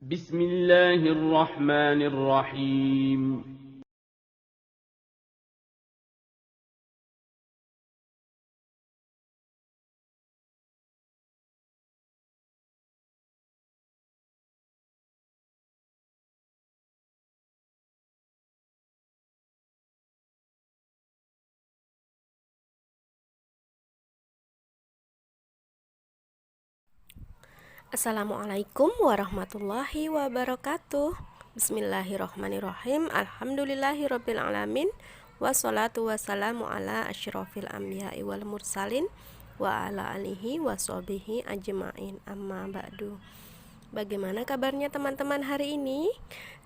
بسم الله الرحمن الرحيم. Assalamualaikum warahmatullahi wabarakatuh. Bismillahirrohmanirrohim. Alhamdulillahirrabbilalamin. Wassalatu wassalamu ala asyrafil anbiya'i wal mursalin wa ala alihi wa sahbihi ajma'in, amma ba'du. Bagaimana kabarnya teman-teman hari ini?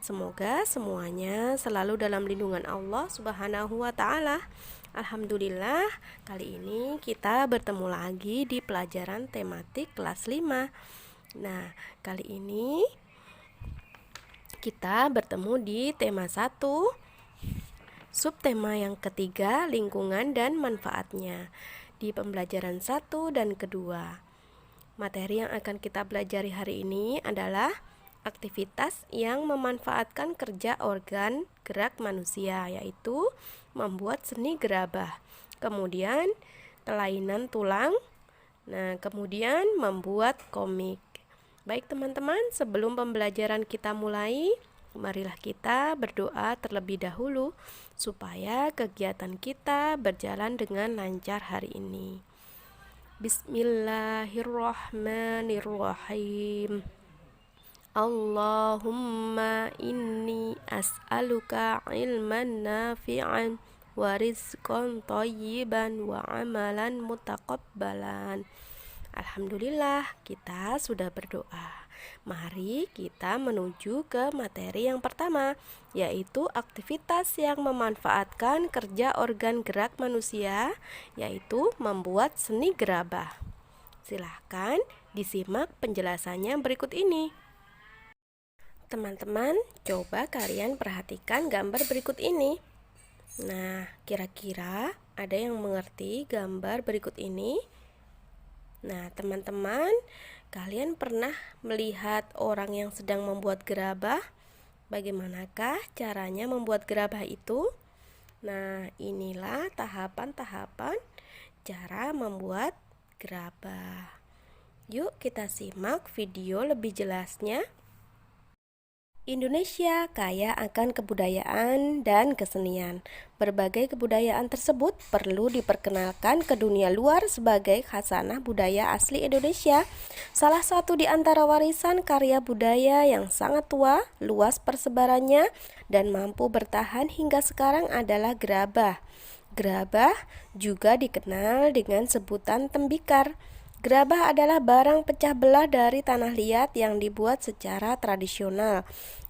Semoga semuanya selalu dalam lindungan Allah Subhanahu wa ta'ala. Alhamdulillah, kali ini kita bertemu lagi di pelajaran tematik kelas 5. Nah, kali ini kita bertemu di tema 1, subtema yang ketiga, lingkungan dan manfaatnya. Di pembelajaran 1 dan kedua, materi yang akan kita pelajari hari ini adalah aktivitas yang memanfaatkan kerja organ gerak manusia, yaitu membuat seni gerabah, kemudian kelainan tulang, kemudian membuat komik. Baik teman-teman, sebelum pembelajaran kita mulai, marilah kita berdoa terlebih dahulu supaya kegiatan kita berjalan dengan lancar hari ini. Bismillahirrahmanirrahim. Allahumma inni as'aluka ilman nafi'an wa rizqan thayyiban wa amalan mutaqabbalan. Alhamdulillah, kita sudah berdoa. Mari kita menuju ke materi yang pertama, yaitu aktivitas yang memanfaatkan kerja organ gerak manusia, yaitu membuat seni gerabah. Silahkan disimak penjelasannya berikut ini. Teman-teman, coba kalian perhatikan gambar berikut ini. Nah, kira-kira ada yang mengerti gambar berikut ini? Nah, teman-teman, kalian pernah melihat orang yang sedang membuat gerabah? Bagaimanakah caranya membuat gerabah itu? Nah, inilah tahapan-tahapan cara membuat gerabah. Yuk kita simak video lebih jelasnya. Indonesia kaya akan kebudayaan dan kesenian. Berbagai kebudayaan tersebut perlu diperkenalkan ke dunia luar sebagai khasanah budaya asli Indonesia. Salah satu di antara warisan karya budaya yang sangat tua, luas persebarannya, dan mampu bertahan hingga sekarang adalah gerabah. Gerabah juga dikenal dengan sebutan tembikar. Gerabah adalah barang pecah belah dari tanah liat yang dibuat secara tradisional.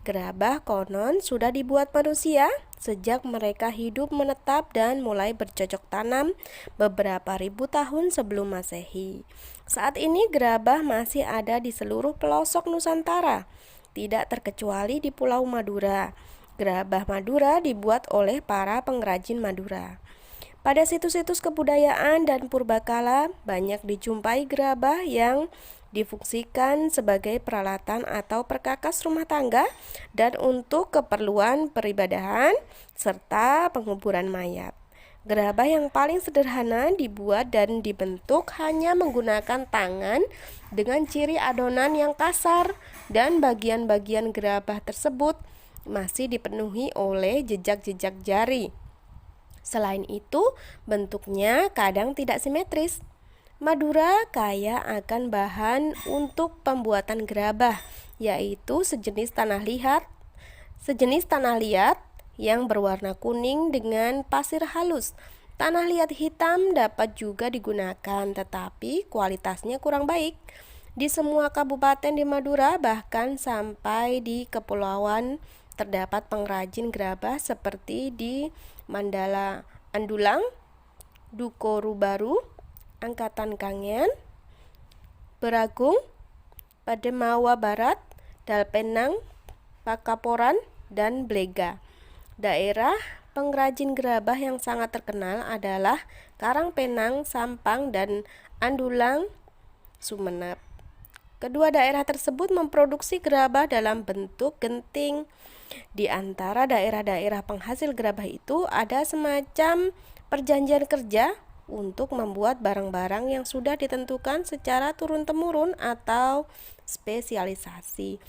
Gerabah konon sudah dibuat manusia sejak mereka hidup menetap dan mulai bercocok tanam beberapa ribu tahun sebelum Masehi. Saat ini gerabah masih ada di seluruh pelosok Nusantara, tidak terkecuali di Pulau Madura. Gerabah Madura dibuat oleh para pengrajin Madura. Pada situs-situs kebudayaan dan purbakala banyak dijumpai gerabah yang difungsikan sebagai peralatan atau perkakas rumah tangga dan untuk keperluan peribadahan serta penguburan mayat. Gerabah yang paling sederhana dibuat dan dibentuk hanya menggunakan tangan dengan ciri adonan yang kasar, dan bagian-bagian gerabah tersebut masih dipenuhi oleh jejak-jejak jari. Selain itu, bentuknya kadang tidak simetris. Madura kaya akan bahan untuk pembuatan gerabah, yaitu sejenis tanah liat yang berwarna kuning dengan pasir halus. Tanah liat hitam dapat juga digunakan, tetapi kualitasnya kurang baik. Di semua kabupaten di Madura, bahkan sampai di kepulauan, terdapat pengrajin gerabah seperti di Mandala Andulang, Dukorubaru, Angkatan Kangen, Beragung, Pademawa Barat, Dalpenang, Pakaporan, dan Blega. Daerah pengrajin gerabah yang sangat terkenal adalah Karangpenang, Sampang, dan Andulang, Sumenep. Kedua daerah tersebut memproduksi gerabah dalam bentuk genting. Di antara daerah-daerah penghasil gerabah itu ada semacam perjanjian kerja untuk membuat barang-barang yang sudah ditentukan secara turun-temurun atau spesialisasi.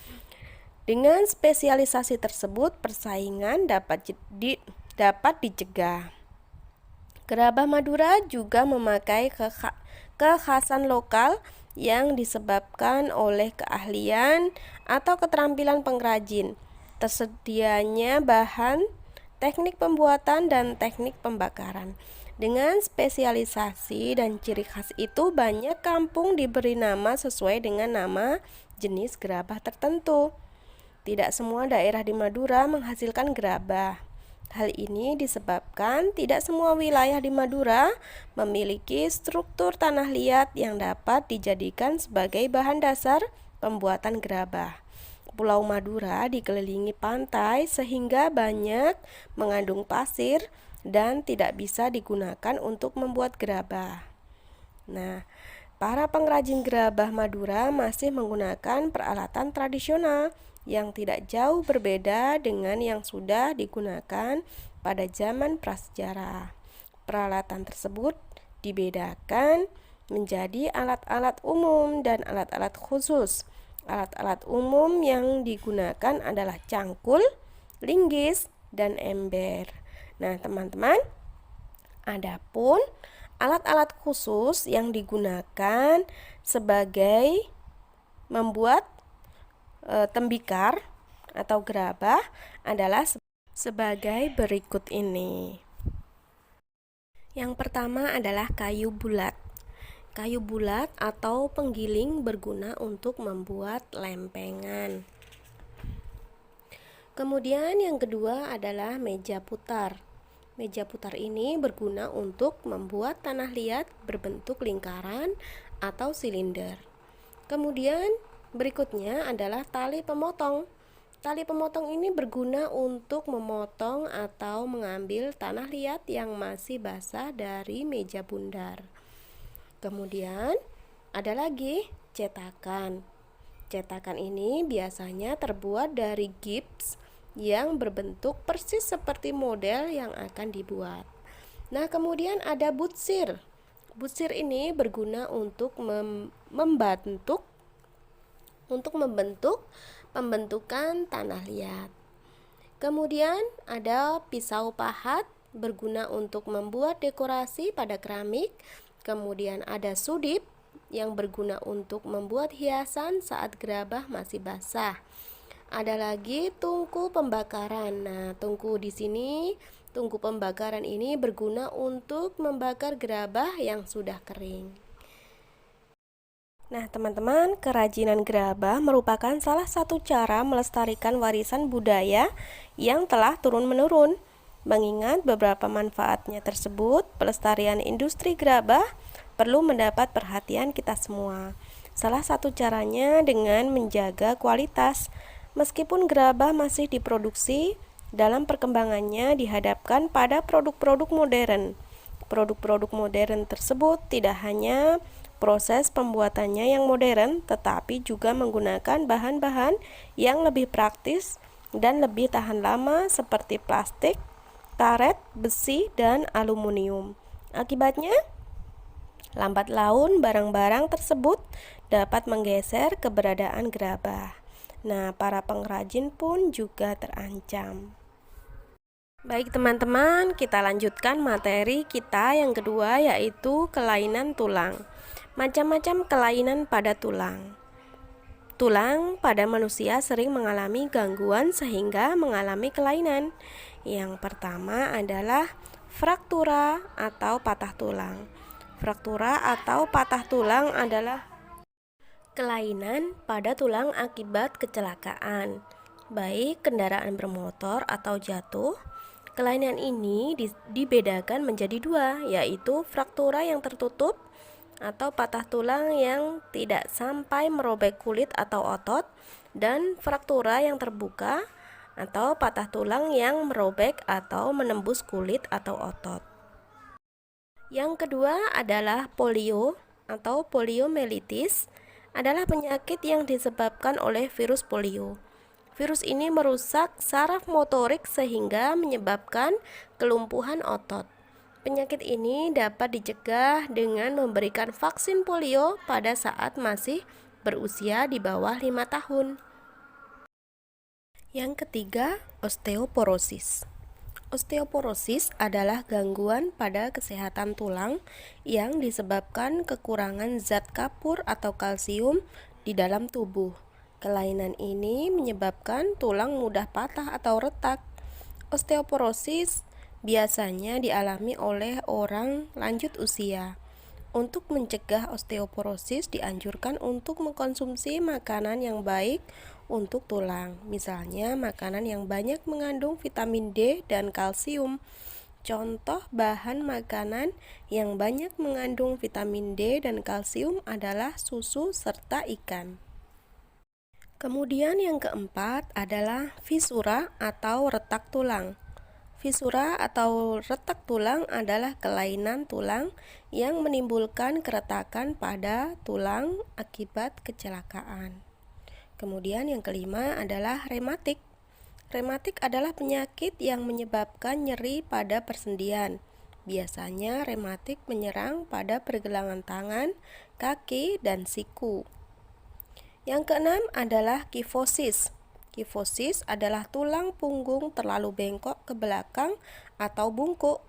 Dengan spesialisasi tersebut, persaingan dapat dicegah. Gerabah Madura juga memakai kekhasan lokal yang disebabkan oleh keahlian atau keterampilan pengrajin, tersedianya bahan, teknik pembuatan, dan teknik pembakaran. Dengan spesialisasi dan ciri khas itu, banyak kampung diberi nama sesuai dengan nama jenis gerabah tertentu. Tidak semua daerah di Madura menghasilkan gerabah. Hal ini disebabkan tidak semua wilayah di Madura memiliki struktur tanah liat yang dapat dijadikan sebagai bahan dasar pembuatan gerabah. Pulau Madura dikelilingi pantai sehingga banyak mengandung pasir dan tidak bisa digunakan untuk membuat gerabah. Nah, para pengrajin gerabah Madura masih menggunakan peralatan tradisional yang tidak jauh berbeda dengan yang sudah digunakan pada zaman prasejarah. Peralatan tersebut dibedakan menjadi alat-alat umum dan alat-alat khusus. Alat-alat umum yang digunakan adalah cangkul, linggis, dan ember. Nah, teman-teman, adapun alat-alat khusus yang digunakan sebagai membuat tembikar atau gerabah adalah sebagai berikut ini. Yang pertama adalah kayu bulat. Kayu bulat atau penggiling berguna untuk membuat lempengan. Kemudian yang kedua adalah meja putar. Meja putar ini berguna untuk membuat tanah liat berbentuk lingkaran atau silinder. Kemudian berikutnya adalah tali pemotong. Tali pemotong ini berguna untuk memotong atau mengambil tanah liat yang masih basah dari meja bundar. Kemudian ada lagi cetakan. Cetakan ini biasanya terbuat dari gips yang berbentuk persis seperti model yang akan dibuat. Nah, kemudian ada butsir. Butsir ini berguna untuk membentuk pembentukan tanah liat. Kemudian ada pisau pahat berguna untuk membuat dekorasi pada keramik. Kemudian ada sudip yang berguna untuk membuat hiasan saat gerabah masih basah. Ada lagi tungku pembakaran. Nah, tungku pembakaran ini berguna untuk membakar gerabah yang sudah kering. Nah, teman-teman, kerajinan gerabah merupakan salah satu cara melestarikan warisan budaya yang telah turun-menurun. Mengingat beberapa manfaatnya tersebut, pelestarian industri gerabah perlu mendapat perhatian kita semua. Salah satu caranya dengan menjaga kualitas. Meskipun gerabah masih diproduksi, dalam perkembangannya dihadapkan pada produk-produk modern. Produk-produk modern tersebut tidak hanya proses pembuatannya yang modern, tetapi juga menggunakan bahan-bahan yang lebih praktis dan lebih tahan lama seperti plastik, karet, besi, dan aluminium. Akibatnya, lambat laun barang-barang tersebut dapat menggeser keberadaan gerabah. Nah, para pengrajin pun juga terancam. Baik teman-teman, kita lanjutkan materi kita yang kedua, yaitu kelainan tulang. Macam-macam kelainan pada tulang. Tulang pada manusia sering mengalami gangguan sehingga mengalami kelainan. Yang pertama adalah fraktura atau patah tulang. Fraktura atau patah tulang adalah kelainan pada tulang akibat kecelakaan, baik kendaraan bermotor atau jatuh. Kelainan ini dibedakan menjadi dua, yaitu fraktura yang tertutup atau patah tulang yang tidak sampai merobek kulit atau otot, dan fraktura yang terbuka atau patah tulang yang merobek atau menembus kulit atau otot. Yang kedua adalah polio atau poliomyelitis adalah penyakit yang disebabkan oleh virus polio. Virus ini merusak saraf motorik sehingga menyebabkan kelumpuhan otot. Penyakit ini dapat dicegah dengan memberikan vaksin polio pada saat masih berusia di bawah 5 tahun. Yang ketiga, osteoporosis. Osteoporosis adalah gangguan pada kesehatan tulang yang disebabkan kekurangan zat kapur atau kalsium di dalam tubuh. Kelainan ini menyebabkan tulang mudah patah atau retak. Osteoporosis biasanya dialami oleh orang lanjut usia. Untuk mencegah osteoporosis dianjurkan untuk mengkonsumsi makanan yang baik untuk tulang, misalnya makanan yang banyak mengandung vitamin D dan kalsium. Contoh bahan makanan yang banyak mengandung vitamin D dan kalsium adalah susu serta ikan. Kemudian yang keempat adalah fisura atau retak tulang. Fisura atau retak tulang adalah kelainan tulang yang menimbulkan keretakan pada tulang akibat kecelakaan. Kemudian yang kelima adalah rematik. Rematik adalah penyakit yang menyebabkan nyeri pada persendian. Biasanya rematik menyerang pada pergelangan tangan, kaki, dan siku. Yang keenam adalah kifosis. Kifosis adalah tulang punggung terlalu bengkok ke belakang atau bungkuk.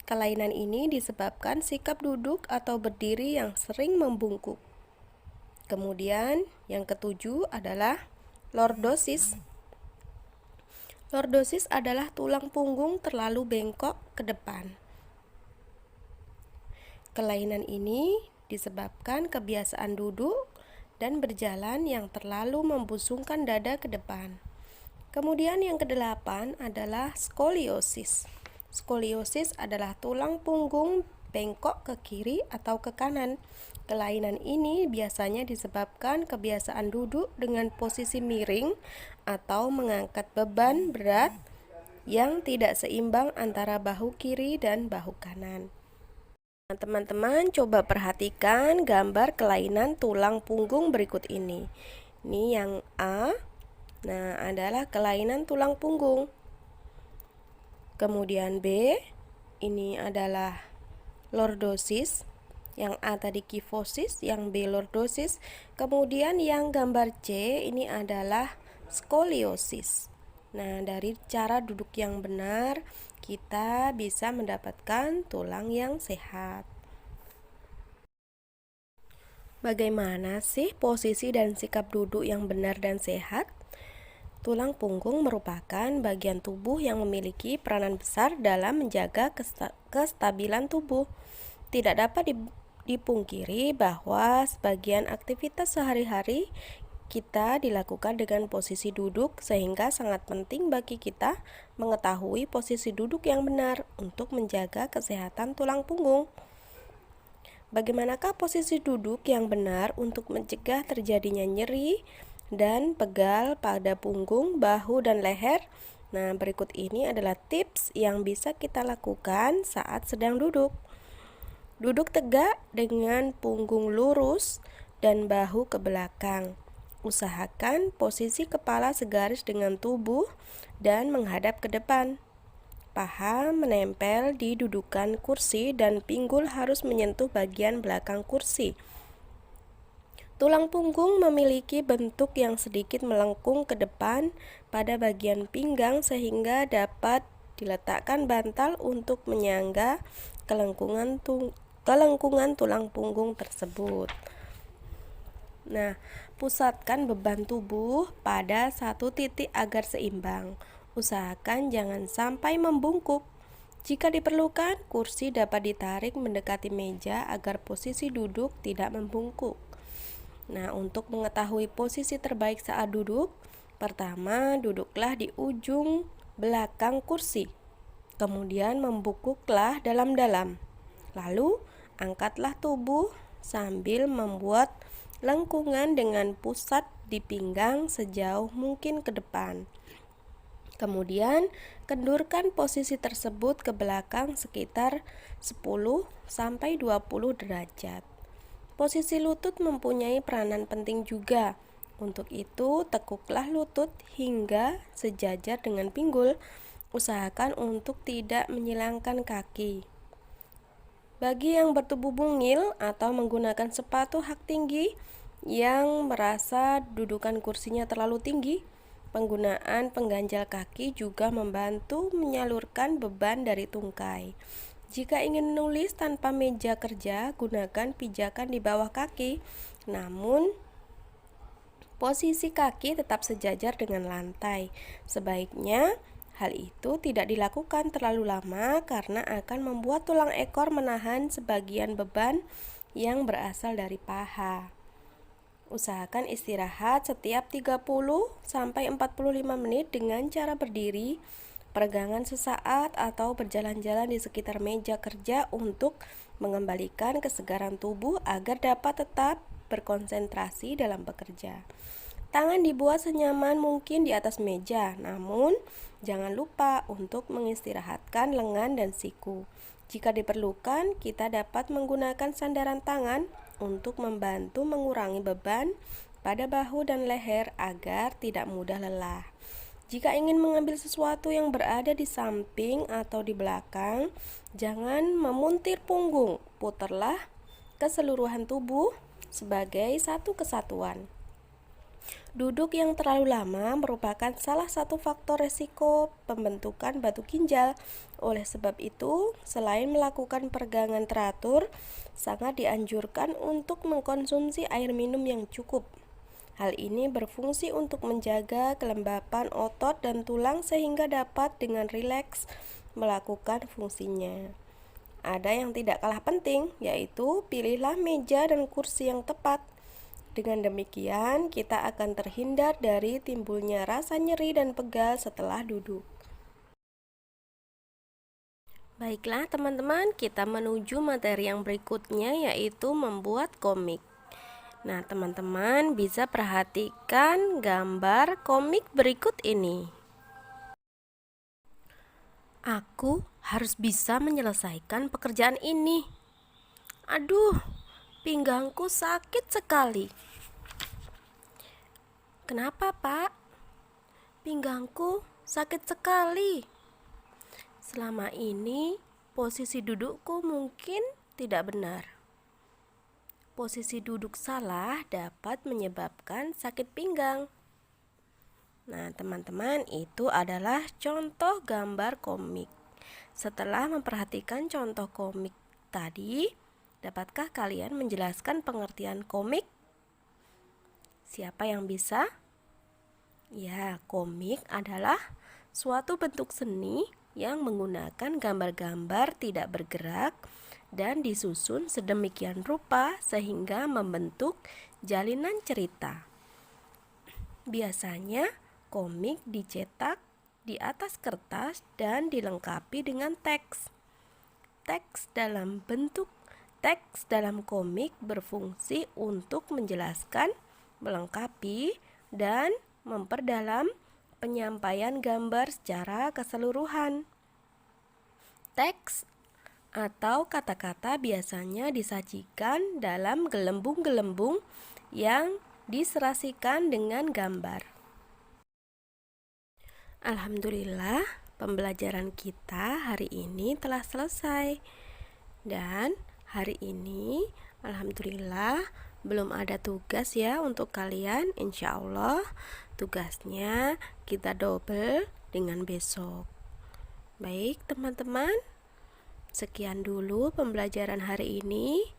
Kelainan ini disebabkan sikap duduk atau berdiri yang sering membungkuk. Kemudian yang ketujuh adalah lordosis. Lordosis adalah tulang punggung terlalu bengkok ke depan. Kelainan ini disebabkan kebiasaan duduk dan berjalan yang terlalu membusungkan dada ke depan. Kemudian yang kedelapan adalah skoliosis. Skoliosis adalah tulang punggung bengkok ke kiri atau ke kanan. Kelainan ini biasanya disebabkan kebiasaan duduk dengan posisi miring atau mengangkat beban berat yang tidak seimbang antara bahu kiri dan bahu kanan. Teman-teman coba perhatikan gambar kelainan tulang punggung berikut ini. Ini yang A, nah adalah kelainan tulang punggung. Kemudian B, ini adalah lordosis. Yang A tadi kifosis, yang B lordosis. Kemudian yang gambar C ini adalah skoliosis. Nah, dari cara duduk yang benar, kita bisa mendapatkan tulang yang sehat. Bagaimana sih posisi dan sikap duduk yang benar dan sehat? Tulang punggung merupakan bagian tubuh yang memiliki peranan besar dalam menjaga kestabilan tubuh. Tidak dapat dipungkiri bahwa sebagian aktivitas sehari-hari kita dilakukan dengan posisi duduk, sehingga sangat penting bagi kita mengetahui posisi duduk yang benar untuk menjaga kesehatan tulang punggung. Bagaimanakah posisi duduk yang benar untuk mencegah terjadinya nyeri dan pegal pada punggung, bahu, dan leher? Nah, berikut ini adalah tips yang bisa kita lakukan saat sedang duduk. Duduk tegak dengan punggung lurus dan bahu ke belakang. Usahakan posisi kepala segaris dengan tubuh dan menghadap ke depan. Paha menempel di dudukan kursi dan pinggul harus menyentuh bagian belakang kursi. Tulang punggung memiliki bentuk yang sedikit melengkung ke depan pada bagian pinggang sehingga dapat diletakkan bantal untuk menyangga kelengkungan tulang punggung tersebut. Nah, pusatkan beban tubuh pada satu titik agar seimbang. Usahakan jangan sampai membungkuk. Jika diperlukan, kursi dapat ditarik mendekati meja agar posisi duduk tidak membungkuk. Nah, untuk mengetahui posisi terbaik saat duduk, pertama duduklah di ujung belakang kursi. Kemudian membungkuklah dalam-dalam. Lalu, angkatlah tubuh sambil membuat lengkungan dengan pusat di pinggang sejauh mungkin ke depan. Kemudian, kendurkan posisi tersebut ke belakang sekitar 10-20 derajat. Posisi lutut mempunyai peranan penting juga. Untuk itu, tekuklah lutut hingga sejajar dengan pinggul. Usahakan untuk tidak menyilangkan kaki. Bagi yang bertubuh mungil atau menggunakan sepatu hak tinggi yang merasa dudukan kursinya terlalu tinggi, penggunaan pengganjal kaki juga membantu menyalurkan beban dari tungkai. Jika ingin menulis tanpa meja kerja, gunakan pijakan di bawah kaki. Namun, posisi kaki tetap sejajar dengan lantai. Sebaiknya, hal itu tidak dilakukan terlalu lama karena akan membuat tulang ekor menahan sebagian beban yang berasal dari paha. Usahakan istirahat setiap 30-45 menit dengan cara berdiri, peregangan sesaat atau berjalan-jalan di sekitar meja kerja untuk mengembalikan kesegaran tubuh agar dapat tetap berkonsentrasi dalam bekerja. Tangan dibuat senyaman mungkin di atas meja, namun jangan lupa untuk mengistirahatkan lengan dan siku. Jika diperlukan, kita dapat menggunakan sandaran tangan untuk membantu mengurangi beban pada bahu dan leher agar tidak mudah lelah. Jika ingin mengambil sesuatu yang berada di samping atau di belakang, jangan memuntir punggung. Putarlah keseluruhan tubuh sebagai satu kesatuan. Duduk yang terlalu lama merupakan salah satu faktor resiko pembentukan batu ginjal. Oleh sebab itu, selain melakukan peregangan teratur, sangat dianjurkan untuk mengkonsumsi air minum yang cukup. Hal ini berfungsi untuk menjaga kelembapan otot dan tulang sehingga dapat dengan rileks melakukan fungsinya. Ada yang tidak kalah penting, yaitu pilihlah meja dan kursi yang tepat. Dengan demikian, kita akan terhindar dari timbulnya rasa nyeri dan pegal setelah duduk. Baiklah teman-teman, kita menuju materi yang berikutnya, yaitu membuat komik. Nah, teman-teman bisa perhatikan gambar komik berikut ini. Aku harus bisa menyelesaikan pekerjaan ini. Aduh, pinggangku sakit sekali. Kenapa, Pak? Pinggangku sakit sekali. Selama ini, posisi dudukku mungkin tidak benar. Posisi duduk salah dapat menyebabkan sakit pinggang. Nah, teman-teman, itu adalah contoh gambar komik. Setelah memperhatikan contoh komik tadi, dapatkah kalian menjelaskan pengertian komik? Siapa yang bisa? Ya, komik adalah suatu bentuk seni yang menggunakan gambar-gambar tidak bergerak dan disusun sedemikian rupa sehingga membentuk jalinan cerita. Biasanya komik dicetak di atas kertas dan dilengkapi dengan teks. Teks dalam komik berfungsi untuk menjelaskan, melengkapi, dan memperdalam penyampaian gambar secara keseluruhan. Teks atau kata-kata biasanya disajikan dalam gelembung-gelembung yang diserasikan dengan gambar. Alhamdulillah, pembelajaran kita hari ini telah selesai. Dan hari ini, alhamdulillah, belum ada tugas ya untuk kalian. Insya Allah, tugasnya kita double dengan besok. Baik, teman-teman. Sekian dulu pembelajaran hari ini.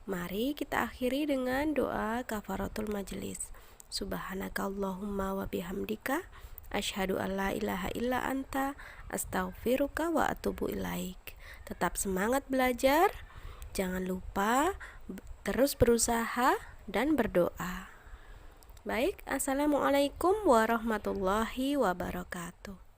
Mari kita akhiri dengan doa kafaratul majelis. Subhanakallahumma wa bihamdika asyhadu an la ilaha illa anta astaghfiruka wa atubu ilaik. Tetap semangat belajar. Jangan lupa terus berusaha dan berdoa. Baik, assalamualaikum warahmatullahi wabarakatuh.